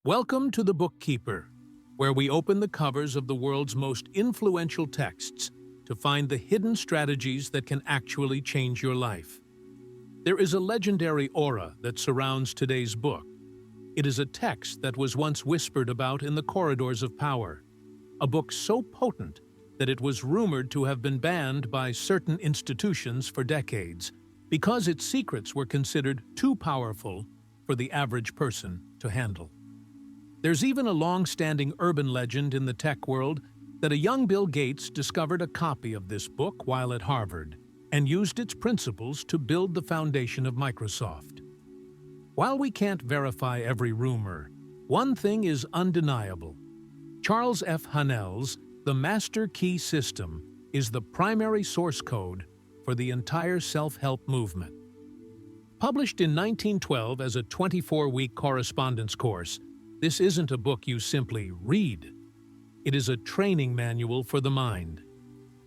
Welcome to the Bookkeeper, where we open the covers of the world's most influential texts to find the hidden strategies that can actually change your life. There is a legendary aura that surrounds today's book. It is a text that was once whispered about in the corridors of power, a book so potent that it was rumored to have been banned by certain institutions for decades because its secrets were considered too powerful for the average person to handle. There's even a long-standing urban legend in the tech world that a young Bill Gates discovered a copy of this book while at Harvard and used its principles to build the foundation of Microsoft. While we can't verify every rumor, one thing is undeniable. Charles F. Haanel's The Master Key System is the primary source code for the entire self-help movement. Published in 1912 as a 24-week correspondence course, this isn't a book you simply read. It is a training manual for the mind.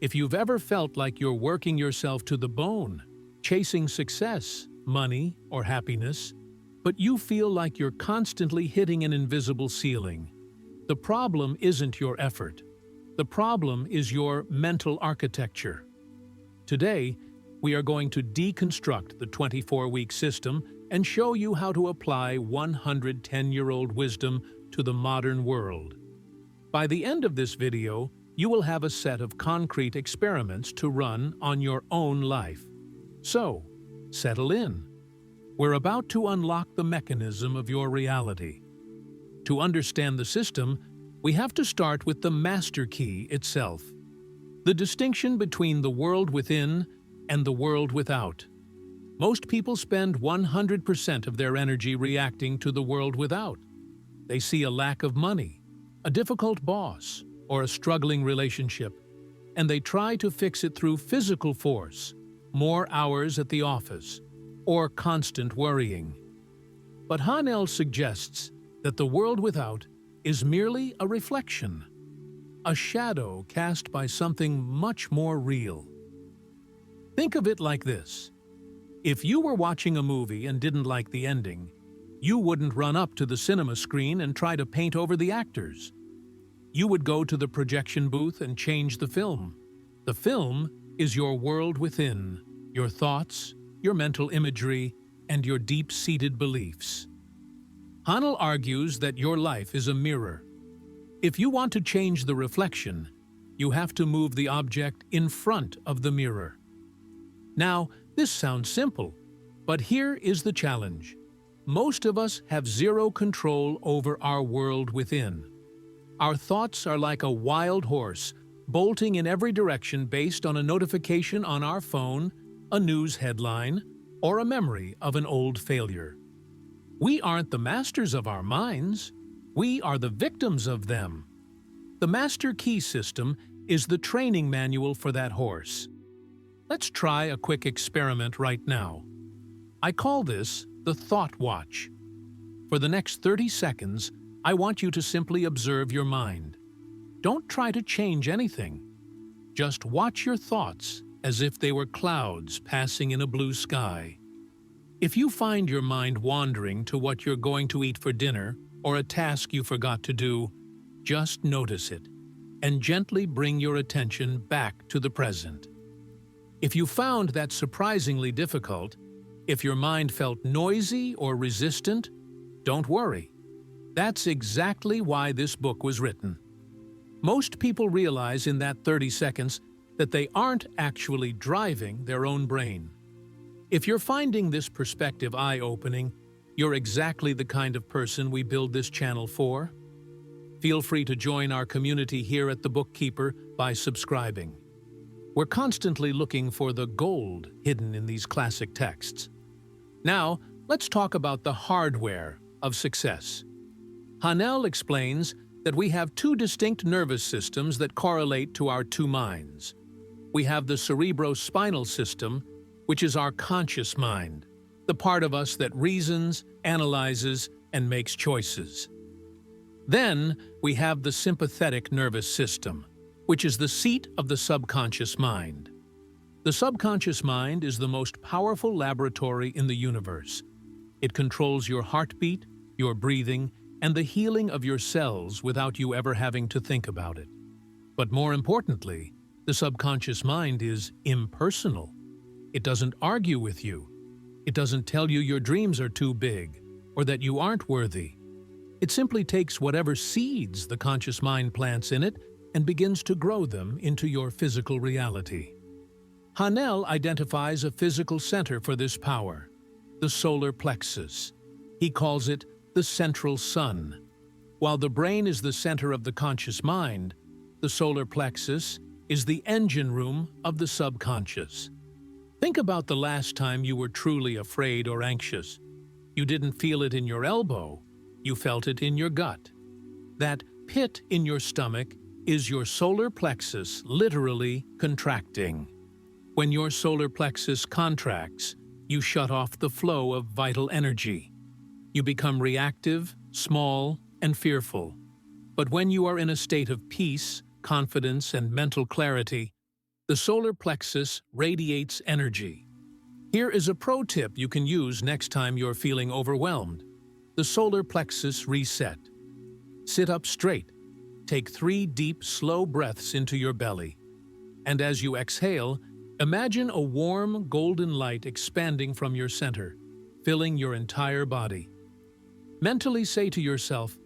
If you've ever felt like you're working yourself to the bone, chasing success, money, or happiness, but you feel like you're constantly hitting an invisible ceiling, the problem isn't your effort. The problem is your mental architecture. Today, we are going to deconstruct the 24-week system and show you how to apply 110-year-old wisdom to the modern world. By the end of this video, you will have a set of concrete experiments to run on your own life. So, settle in. We're about to unlock the mechanism of your reality. To understand the system, we have to start with the master key itself. The distinction between the world within and the world without. Most people spend 100% of their energy reacting to the world without. They see a lack of money, a difficult boss, or a struggling relationship, and they try to fix it through physical force, more hours at the office, or constant worrying. But Haanel suggests that the world without is merely a reflection, a shadow cast by something much more real. Think of it like this. If you were watching a movie and didn't like the ending, you wouldn't run up to the cinema screen and try to paint over the actors. You would go to the projection booth and change the film. The film is your world within, your thoughts, your mental imagery, and your deep-seated beliefs. Haanel argues that your life is a mirror. If you want to change the reflection, you have to move the object in front of the mirror. Now, this sounds simple, but here is the challenge. Most of us have zero control over our world within. Our thoughts are like a wild horse, bolting in every direction based on a notification on our phone, a news headline, or a memory of an old failure. We aren't the masters of our minds. We are the victims of them. The Master Key System is the training manual for that horse. Let's try a quick experiment right now. I call this the Thought Watch. For the next 30 seconds, I want you to simply observe your mind. Don't try to change anything. Just watch your thoughts as if they were clouds passing in a blue sky. If you find your mind wandering to what you're going to eat for dinner or a task you forgot to do, just notice it and gently bring your attention back to the present. If you found that surprisingly difficult, if your mind felt noisy or resistant, don't worry. That's exactly why this book was written. Most people realize in that 30 seconds that they aren't actually driving their own brain. If you're finding this perspective eye-opening, you're exactly the kind of person we build this channel for. Feel free to join our community here at The Bookkeeper by subscribing. We're constantly looking for the gold hidden in these classic texts. Now, let's talk about the hardware of success. Haanel explains that we have two distinct nervous systems that correlate to our two minds. We have the cerebrospinal system, which is our conscious mind, the part of us that reasons, analyzes, and makes choices. Then, we have the sympathetic nervous system, which is the seat of the subconscious mind. The subconscious mind is the most powerful laboratory in the universe. It controls your heartbeat, your breathing, and the healing of your cells without you ever having to think about it. But more importantly, the subconscious mind is impersonal. It doesn't argue with you. It doesn't tell you your dreams are too big or that you aren't worthy. It simply takes whatever seeds the conscious mind plants in it and begins to grow them into your physical reality. Hanel identifies a physical center for this power, the solar plexus. He calls it the central sun. While the brain is the center of the conscious mind, the solar plexus is the engine room of the subconscious. Think about the last time you were truly afraid or anxious. You didn't feel it in your elbow, you felt it in your gut. That pit in your stomach is your solar plexus literally contracting. When your solar plexus contracts, you shut off the flow of vital energy. You become reactive, small, and fearful. But when you are in a state of peace, confidence, and mental clarity, the solar plexus radiates energy. Here is a pro tip you can use next time you're feeling overwhelmed. The Solar Plexus Reset. Sit up straight. Take 3 deep, slow breaths into your belly. And as you exhale, imagine a warm, golden light expanding from your center, filling your entire body. Mentally say to yourself,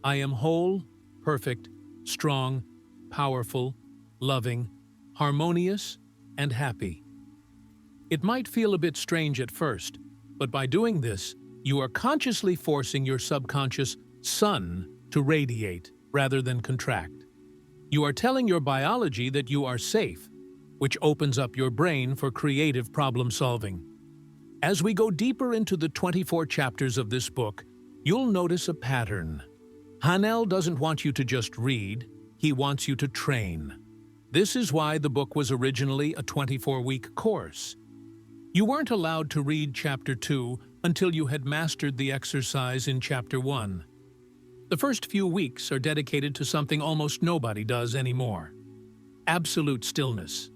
I am whole, perfect, strong, powerful, loving, harmonious, and happy. It might feel a bit strange at first, but by doing this, you are consciously forcing your subconscious sun to radiate rather than contract. You are telling your biology that you are safe, which opens up your brain for creative problem solving. As we go deeper into the 24 chapters of this book, you'll notice a pattern. Hanel doesn't want you to just read, he wants you to train. This is why the book was originally a 24-week course. You weren't allowed to read Chapter 2 until you had mastered the exercise in Chapter 1. The first few weeks are dedicated to something almost nobody does anymore: absolute stillness.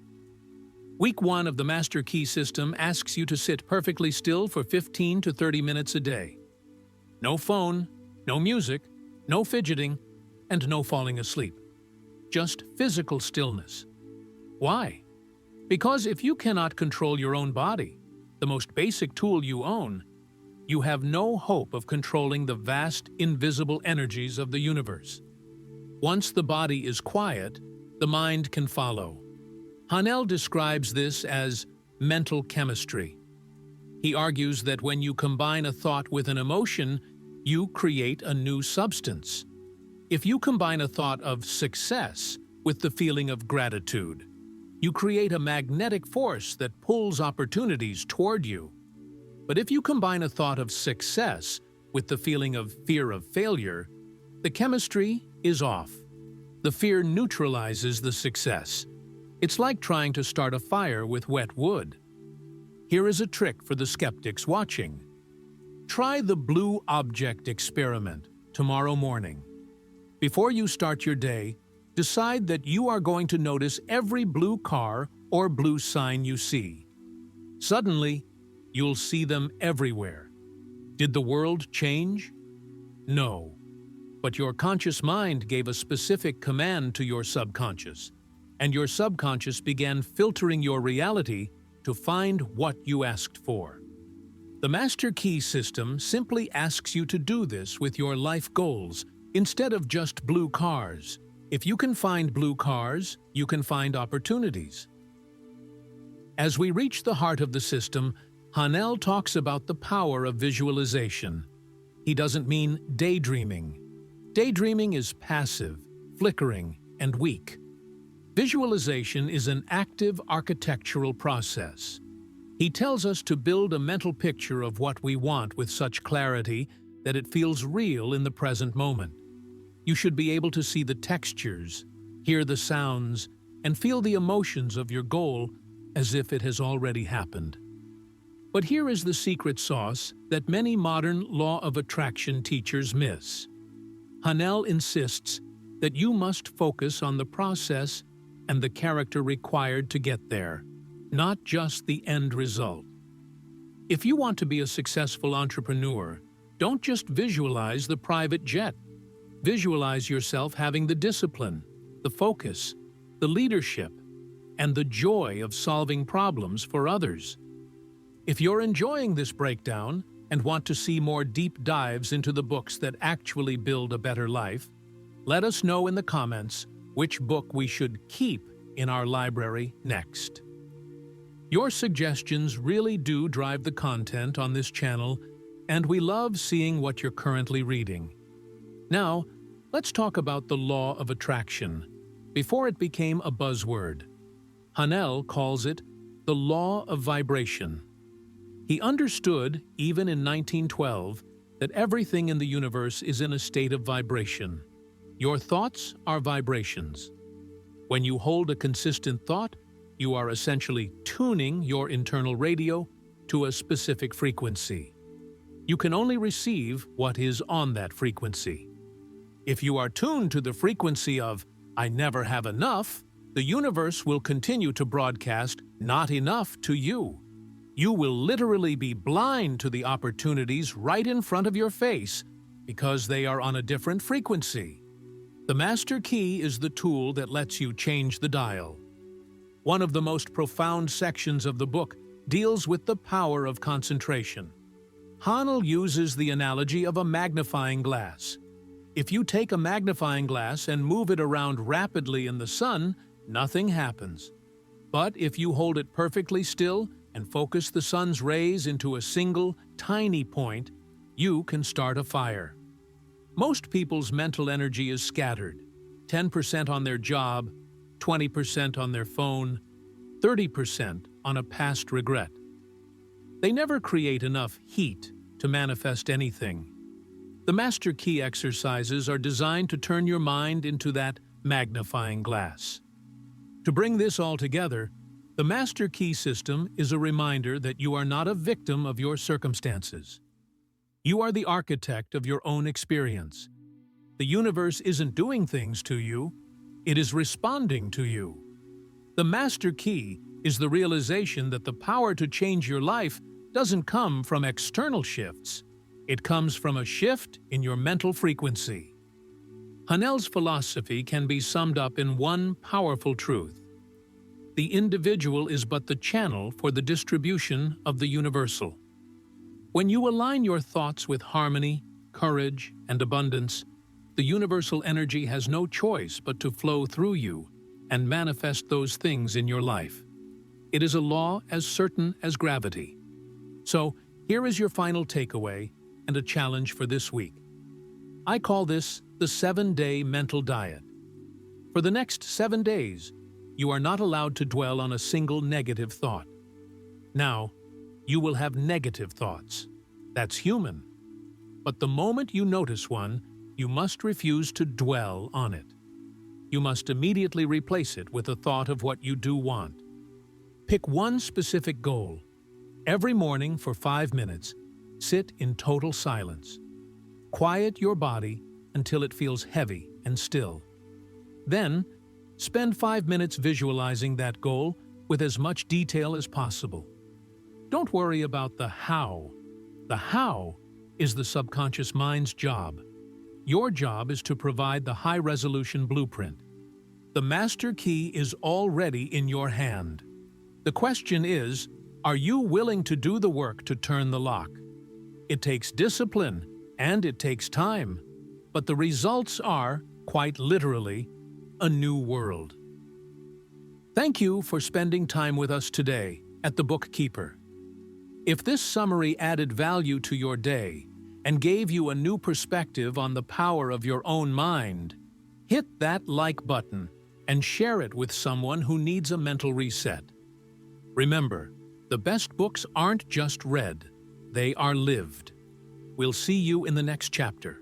Week 1 of the Master Key system asks you to sit perfectly still for 15 to 30 minutes a day. No phone, no music, no fidgeting, and no falling asleep. Just physical stillness. Why? Because if you cannot control your own body, the most basic tool you own, you have no hope of controlling the vast, invisible energies of the universe. Once the body is quiet, the mind can follow. Hanel describes this as mental chemistry. He argues that when you combine a thought with an emotion, you create a new substance. If you combine a thought of success with the feeling of gratitude, you create a magnetic force that pulls opportunities toward you. But if you combine a thought of success with the feeling of fear of failure, the chemistry is off. The fear neutralizes the success. It's like trying to start a fire with wet wood. Here is a trick for the skeptics watching. Try the blue object experiment tomorrow morning. Before you start your day, decide that you are going to notice every blue car or blue sign you see. Suddenly, you'll see them everywhere. Did the world change? No. But your conscious mind gave a specific command to your subconscious, and your subconscious began filtering your reality to find what you asked for. The Master Key system simply asks you to do this with your life goals instead of just blue cars. If you can find blue cars, you can find opportunities. As we reach the heart of the system, Hanel talks about the power of visualization. He doesn't mean daydreaming. Daydreaming is passive, flickering, and weak. Visualization is an active architectural process. He tells us to build a mental picture of what we want with such clarity that it feels real in the present moment. You should be able to see the textures, hear the sounds, and feel the emotions of your goal as if it has already happened. But here is the secret sauce that many modern law of attraction teachers miss. Hanel insists that you must focus on the process and the character required to get there, not just the end result. If you want to be a successful entrepreneur, Don't just visualize the private jet. Visualize yourself having the discipline, the focus, the leadership, and the joy of solving problems for others. If you're enjoying this breakdown and want to see more deep dives into the books that actually build a better life, let us know in the comments which book we should keep in our library next. Your suggestions really do drive the content on this channel, and we love seeing what you're currently reading. Now, let's talk about the law of attraction. Before it became a buzzword, Hanel calls it the law of vibration. He understood, even in 1912, that everything in the universe is in a state of vibration. Your thoughts are vibrations. When you hold a consistent thought, you are essentially tuning your internal radio to a specific frequency. You can only receive what is on that frequency. If you are tuned to the frequency of "I never have enough," the universe will continue to broadcast "not enough" to you. You will literally be blind to the opportunities right in front of your face because they are on a different frequency. The master key is the tool that lets you change the dial. One of the most profound sections of the book deals with the power of concentration. Hanel uses the analogy of a magnifying glass. If you take a magnifying glass and move it around rapidly in the sun, nothing happens. But if you hold it perfectly still and focus the sun's rays into a single, tiny point, you can start a fire. Most people's mental energy is scattered. 10% on their job, 20% on their phone, 30% on a past regret. They never create enough heat to manifest anything. The Master Key exercises are designed to turn your mind into that magnifying glass. To bring this all together, the Master Key system is a reminder that you are not a victim of your circumstances. You are the architect of your own experience. The universe isn't doing things to you, it is responding to you. The Master Key is the realization that the power to change your life doesn't come from external shifts. It comes from a shift in your mental frequency. Hanel's philosophy can be summed up in one powerful truth. The individual is but the channel for the distribution of the universal. When you align your thoughts with harmony, courage, and abundance, the universal energy has no choice but to flow through you and manifest those things in your life. It is a law as certain as gravity. So, here is your final takeaway and a challenge for this week. I call this the 7-day mental diet. For the next 7 days, you are not allowed to dwell on a single negative thought. Now, you will have negative thoughts. That's human. But the moment you notice one, you must refuse to dwell on it. You must immediately replace it with a thought of what you do want. Pick one specific goal. Every morning for 5 minutes, sit in total silence. Quiet your body until it feels heavy and still. Then, spend 5 minutes visualizing that goal with as much detail as possible. Don't worry about the how. The how is the subconscious mind's job. Your job is to provide the high-resolution blueprint. The Master Key is already in your hand. The question is, are you willing to do the work to turn the lock? It takes discipline, and it takes time, but the results are, quite literally, a new world. Thank you for spending time with us today at the Bookkeeper. If this summary added value to your day and gave you a new perspective on the power of your own mind, hit that like button and share it with someone who needs a mental reset. Remember, the best books aren't just read, they are lived. We'll see you in the next chapter.